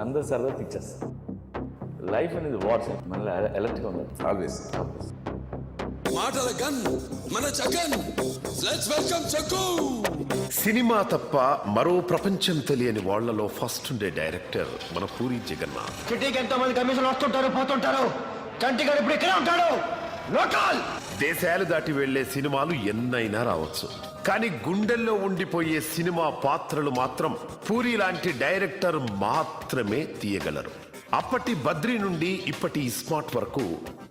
అందరూ సరదా pictures. Life అనేది వాట్సాప్ మళ్ళీ ఎలక్ట్గా ఉంది ఆల్వేస్. మాటల గన్ మన Jagan. Let's welcome Jaggu. Cinema తప్ప మరో ప్రపంచం తెలియని వాళ్లలో ఫస్ట్ ఉండే డైరెక్టర్ మన పూరి జగన్నాథ్. సిటీకి ఎంతో మంది కమిషన్ వస్తుంటారు పోతుంటారు, కంటిగాడు ఇప్పుడు ఇక్కడే ఉంటాడు. లోకల్ దేశాలు దాటి వెళ్లే సినిమాలు ఎన్నైనా రావచ్చు, కానీ గుండెల్లో ఉండిపోయే సినిమా పాత్రలు మాత్రం పూరి లాంటి డైరెక్టర్ మాత్రమే తీయగలరు. అప్పటి బద్రి నుండి ఇప్పటి ఇస్మార్ట్ వరకు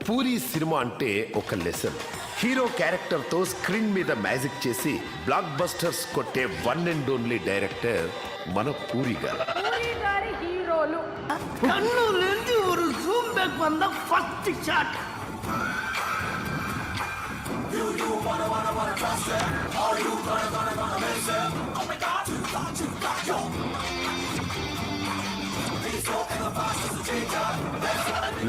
పూరి సినిమా అంటే ఒక లెసన్. హీరో క్యారెక్టర్ తో స్క్రీన్ మీద మ్యాజిక్ చేసి బ్లాక్ బస్టర్స్ కొట్టే వన్ అండ్ ఓన్లీ డైరెక్టర్ మన పూరి గారు. హీరోలు కన్నులేంటి ఒక Zoom back one the first shot.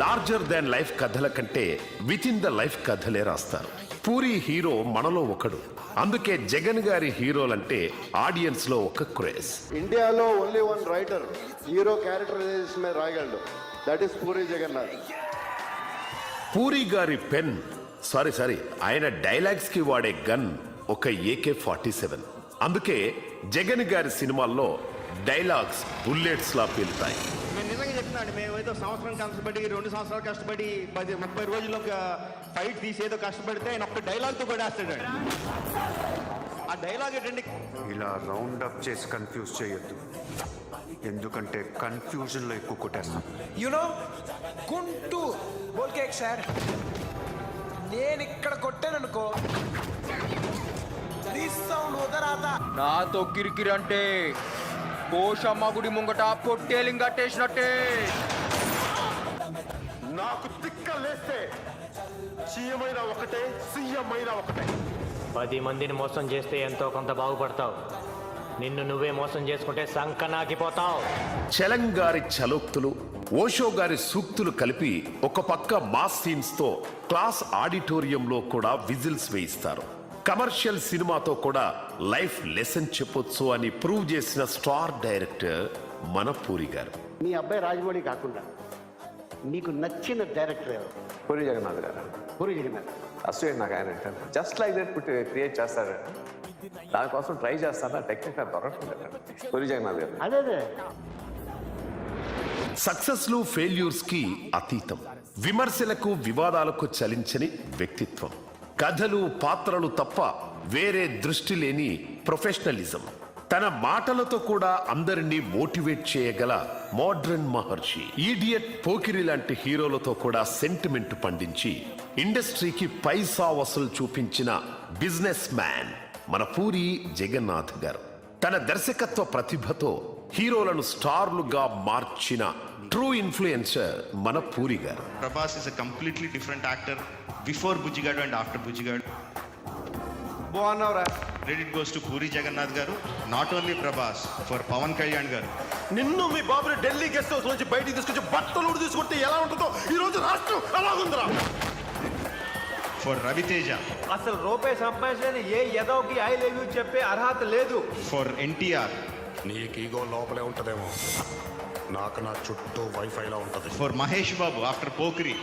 Larger than life కథల కంటే విత్ ఇన్ ద లైఫ్ కథలే రాస్తారు. పూరి హీరో మనలో ఒకడు, అందుకే జగన్ గారి హీరోలంటే ఆడియన్స్ లో ఒక క్రేజ్. ఇండియాలో only one writer hero characterization మీద రాయగలడు, దట్ ఈస్ పూరి జగన్నాథ్. పూరి గారి పెన్ సారీ ఆయన డైలాగ్స్ కి వాడే గన్ ఒక AK-47. అందుకే జగన్ గారి సినిమాల్లో డైలాగ్స్ బుల్లెట్స్ లా పేలుతాయి. మేము నిజంగా చెప్తున్నాండి, మేము ఏదో సంవత్సరం కష్టపడి 2 సంవత్సరాలు కష్టపడి 30 రోజుల్లో ఫైట్ తీసి ఏదో కష్టపడితే ఆయన ఒక్క డైలాగ్తో కూడా వేస్తాడండి. ఆ డైలాగ్ ఏంటండి, ఇలా రౌండ్ అప్ చేసి కన్ఫ్యూజ్ చేయొద్దు, ఎందుకంటే కన్ఫ్యూజన్లో ఎక్కువ కొట్టేస్తాం. యునో కుంటూ బోల్కేక్ సార్, నేను ఇక్కడ కొట్టాననుకో సౌండ్ వదరాత. నాతో కిరికిరి అంటే పోషమ్మ గుడి ముంగట పొట్టేలింగ్ కట్టేసినట్టే. నాకు తిక్కలేస్తే సీఎం ఒకటే, సీఎం అయినా ఒకటే. 10 మందిని మోసం చేస్తే ఎంతో కొంత బాగుపడతావు, నిన్ను నువ్వే మోసం చేసుకుంటే సంకనాకిపోతావు. చలంగారి చలోక్తులు, ఓషో గారి సూక్తులు కలిపి ఒక పక్క మాస్ సీన్స్ తో క్లాస్ ఆడిటోరియంలో కూడా విజిల్స్ వేయిస్తారు. కమర్షియల్ సినిమాతో కూడా లైఫ్ లెసన్ చెప్పొచ్చు అని ప్రూవ్ చేసిన స్టార్ డైరెక్టర్ మన పూరి గారు. మీ అబ్బాయి రాజమౌళి కాకుండా నీకు నచ్చిన డైరెక్టర్ ఎవరు? పూరి జగన్నాథ్ గారు. పూరి జగన్నాథ్ అసలు నాకు ఆయన జస్ట్ లైక్ దట్ క్రియేట్ చేస్తాడు, దానికోసం ట్రై చేస్తాను, టెక్నిక్ దొరకట్లేదు. పూరి జగన్నాథ్ గారు అదే సక్సెస్లు ఫెయిల్యూర్స్ కి అతీతం, విమర్శలకు వివాదాలకు చలించని వ్యక్తిత్వం, కథలు పాత్రలు తప్ప వేరే దృష్టి లేని ప్రొఫెషనలిజం, తన మాటలతో కూడా అందరినీ మోటివేట్ చేయగల మోడ్రన్ మహర్షి, ఈడియట్, పోకిరి లాంటి హీరోలతో కూడా సెంటిమెంట్ పండించి ఇండస్ట్రీకి పైసా వసూలు చూపించిన బిజినెస్ మ్యాన్ మన పూరి జగన్నాథ్ గారు. తన దర్శకత్వ ప్రతిభతో హీరోలను స్టార్లుగా మార్చిన ట్రూ ఇన్ఫ్లుయెన్సర్ మన పూరి గారు. Prabhas is a completely different actor before Bujjigadu and after Bujjigadu. బాగున్నావురా. Credit goes to Puri Jagannath గారు, not only Prabhas, for Pawan Kalyan గారు. నిన్ను మీ బాబుని ఢిల్లీ గెస్ట్ హౌస్ నుంచి బయటికి తీసుకొచ్చి బట్టలు తీసుకుంటే ఎలా ఉంటుందో ఈ రోజు రాష్ట్రం అలాగుందిరా. ఫర్ రవితేజ, అసలు రూపాయి సంపాదించని ఏ ఎదోకి ఐ లవ్ యూ చెప్పే అర్హత లేదు. ఫర్ ఎన్టీఆర్, నీకు ఈగో లోపలే ఉంటదేమో, నాకు నా చుట్టూ వైఫైలా ఉంటది. For Mahesh Babu after Pokiri.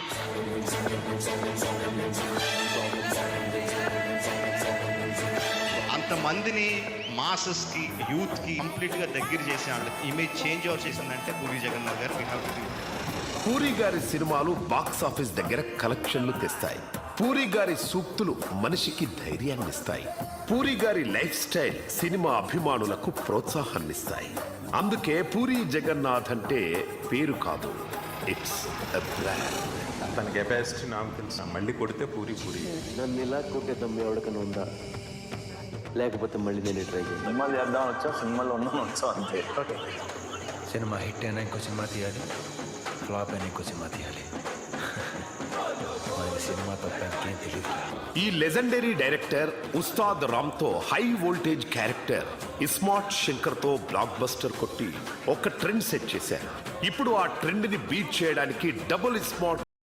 అంతమందిని మాసెస్కి, యూత్కి కంప్లీట్గా దగ్గర చేసే ఇమేజ్ చేంజ్ ఓవర్ చేసిందంటే పూరి జగన్నాథ్ గారు. పూరి గారి సినిమాలు బాక్స్ ఆఫీస్ దగ్గర కలెక్షన్లు తెస్తాయి. పూరి గారి సూక్తులు మనిషికి ధైర్యాన్ని ఇస్తాయి. పూరి గారి లైఫ్ స్టైల్ సినిమా అభిమానులకు ప్రోత్సాహాన్నిస్తాయి. అందుకే పూరి జగన్నాథ్ అంటే పేరు కాదు, ఇట్స్ ఎ బ్రాండ్. తన కెపాసిటీ నాకు తెలుసు, మళ్ళీ కొడితే పూరి. నన్ను ఇలా కొట్టే తమ్మి ఎవరికైనా ఉందా? లేకపోతే మళ్ళీ నేను ట్రై చేస్తాను. సినిమాలు చేద్దామని వచ్చా, సినిమాలో ఉన్నాను వచ్చా అంతే. సినిమా హిట్ అయినా ఇంకో సినిమా తీయాలి, ఫ్లాప్ అయినా ఇంకో సినిమా తీయాలి. సినిమా తప్ప ఇంకేం తెలియదు. ఈ లెజెండరీ డైరెక్టర్ ఉస్తాద్ రామ్ తో high voltage character iSmart Shankar తో బ్లాక్ బస్టర్ కొట్టి ఒక ట్రెండ్ సెట్ చేశారు. ఇప్పుడు ఆ ట్రెండ్ ని బీట్ చేయడానికి డబుల్ ఇస్మార్ట్